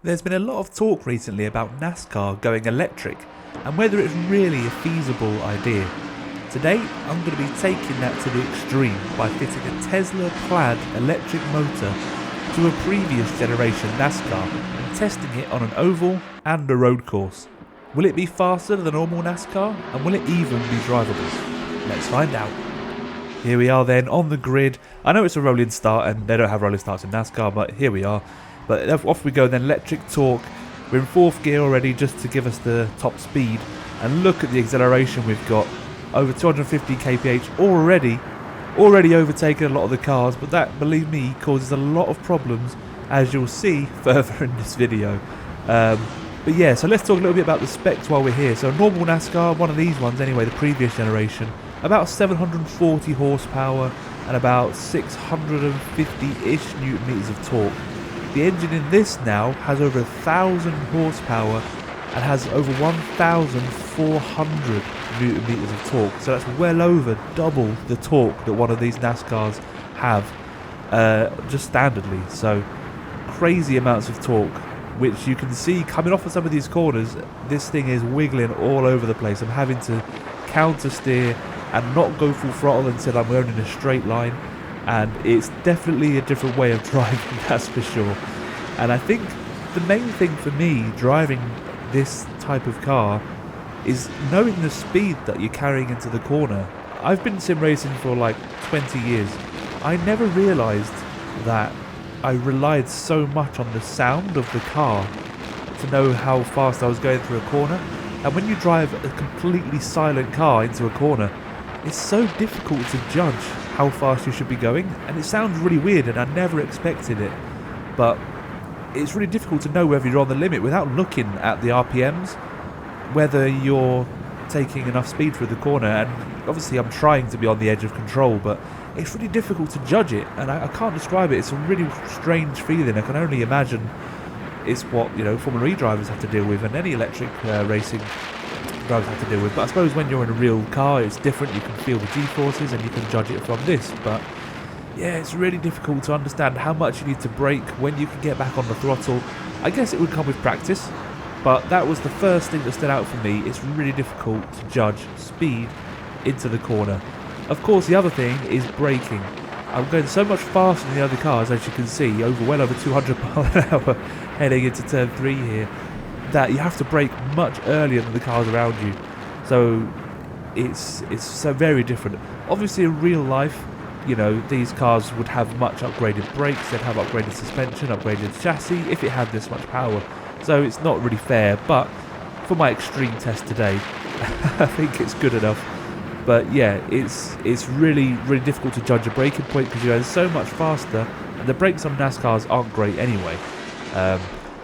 There's been a lot of talk recently about NASCAR going electric and whether it's really a feasible idea. Today I'm going to be taking that to the extreme by fitting a Tesla plaid electric motor to a previous generation NASCAR and testing it on an oval and a road course. Will it be faster than the normal NASCAR and will it even be drivable? Let's find out. Here we are then on the grid. I know it's a rolling start and they don't have rolling starts in NASCAR, but here we are. But off we go then, electric torque. We're in 4th gear already just to give us the top speed. And look at the acceleration we've got. Over 250 kph already overtaken a lot of the cars. But that, believe me, causes a lot of problems, as you'll see further in this video. But yeah, so let's talk a little bit about the specs while we're here. So normal NASCAR, one of these ones anyway, the previous generation, about 740 horsepower and about 650-ish newton meters of torque. The engine in this now has over 1,000 horsepower and has over 1,400 newton meters of torque. So that's well over double the torque that one of these NASCARs have, just standardly. So crazy amounts of torque, which you can see coming off of some of these corners. This thing is wiggling all over the place. I'm having to counter steer and not go full throttle until I'm going in a straight line. And it's definitely a different way of driving, that's for sure. And I think the main thing for me driving this type of car is knowing the speed that you're carrying into the corner. I've been sim racing for like 20 years. I never realised that I relied so much on the sound of the car to know how fast I was going through a corner. And when you drive a completely silent car into a corner, it's so difficult to judge how fast you should be going, and it sounds really weird and I never expected it, but it's really difficult to know whether you're on the limit without looking at the RPMs, whether you're taking enough speed through the corner. And obviously I'm trying to be on the edge of control, but it's really difficult to judge it, and I can't describe it. It's a really strange feeling. I can only imagine it's what, you know, Formula E drivers have to deal with and any electric racing drivers have to deal with. But I suppose when you're in a real car it's different. You can feel the G-forces and you can judge it from this. But yeah, it's really difficult to understand how much you need to brake, when you can get back on the throttle. I guess it would come with practice, but that was the first thing that stood out for me. It's really difficult to judge speed into the corner. Of course, the other thing is braking. I'm going so much faster than the other cars, as you can see, well over 200 miles an hour heading into turn 3 here, that you have to brake much earlier than the cars around you. So it's so very different. Obviously in real life, you know, these cars would have much upgraded brakes, they'd have upgraded suspension, upgraded chassis if it had this much power. So it's not really fair, but for my extreme test today, I think it's good enough. But yeah, it's really difficult to judge a braking point because you're so much faster, and the brakes on NASCARs aren't great anyway.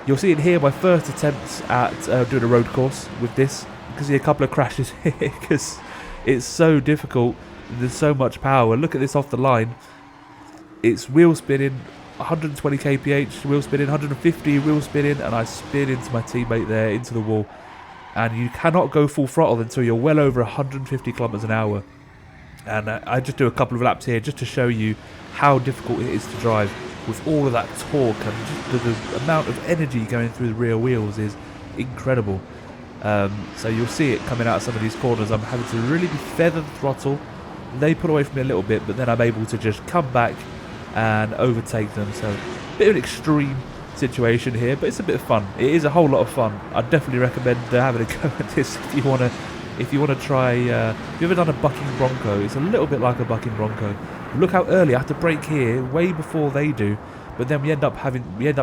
You'll see in here my first attempts at doing a road course with this. You can see a couple of crashes here because it's so difficult. There's so much power. Look at this off the line. It's wheel spinning, 120 kph, wheel spinning, 150 wheel spinning, and I spin into my teammate there, into the wall. And you cannot go full throttle until you're well over 150 kilometers an hour. And I just do a couple of laps here just to show you how difficult it is to drive with all of that torque, and just the amount of energy going through the rear wheels is incredible. So you'll see it coming out of some of these corners. I'm having to really feather the throttle. They pull away from me a little bit, but then I'm able to just come back and overtake them. So a bit of an extreme situation here, but it's a bit of fun. It is a whole lot of fun. I'd definitely recommend having a go at this if you want to try. If you've ever done a bucking bronco, it's a little bit like a bucking bronco. Look how early I have to brake here, way before they do, but then we end up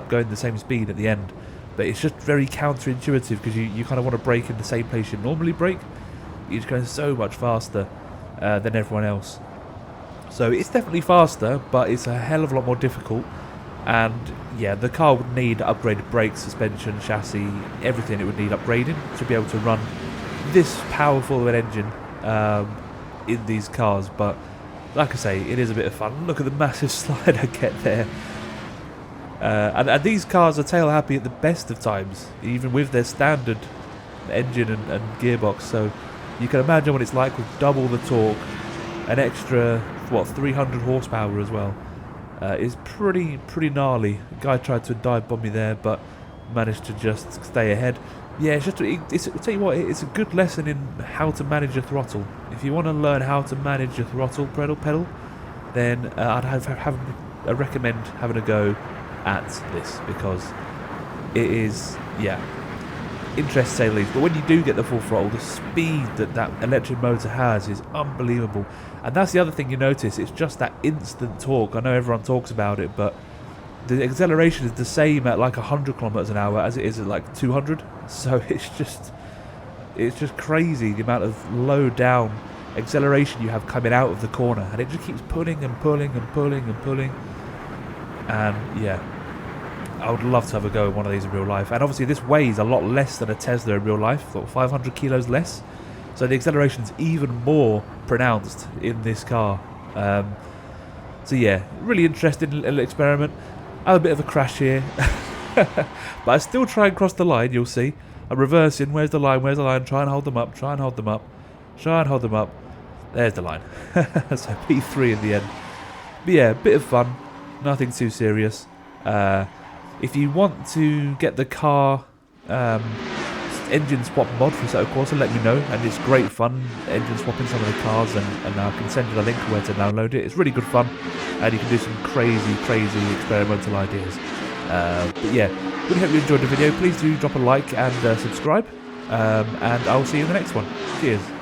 going the same speed at the end. But it's just very counterintuitive because you kind of want to brake in the same place you normally brake. You're just going so much faster than everyone else. So it's definitely faster, but it's a hell of a lot more difficult. And yeah, the car would need upgraded brakes, suspension, chassis, everything. It would need upgrading to be able to run this powerful of an engine in these cars. But like I say, it is a bit of fun. Look at the massive slide I get there. And these cars are tail happy at the best of times, even with their standard engine and gearbox. So you can imagine what it's like with double the torque, an extra 300 horsepower as well. Is pretty gnarly. The guy tried to dive bomb me there, but managed to just stay ahead. Yeah, I'll tell you what, it's a good lesson in how to manage your throttle. If you want to learn how to manage your throttle pedal, then I recommend having a go at this, because it is, yeah, interesting to say the least. But when you do get the full throttle, the speed that electric motor has is unbelievable. And that's the other thing you notice, it's just that instant torque. I know everyone talks about it, but the acceleration is the same at like 100 kilometers an hour as it is at like 200. So it's just crazy the amount of low down acceleration you have coming out of the corner, and it just keeps pulling and pulling and pulling and pulling. And yeah, I would love to have a go at one of these in real life. And obviously this weighs a lot less than a Tesla in real life, about 500 kilos less. So the acceleration's even more pronounced in this car. So yeah, really interesting little experiment. I had a bit of a crash here. But I still try and cross the line, you'll see. I'm reversing, where's the line, try and hold them up, try and hold them up. There's the line. So P3 in the end. But yeah, bit of fun, nothing too serious. If you want to get the car engine swap mod for Assetto Corsa, let me know. And it's great fun, engine swapping some of the cars, and I can send you the link where to download it. It's really good fun, and you can do some crazy experimental ideas. But yeah, really hope you enjoyed the video. Please do drop a like and subscribe, and I'll see you in the next one. Cheers.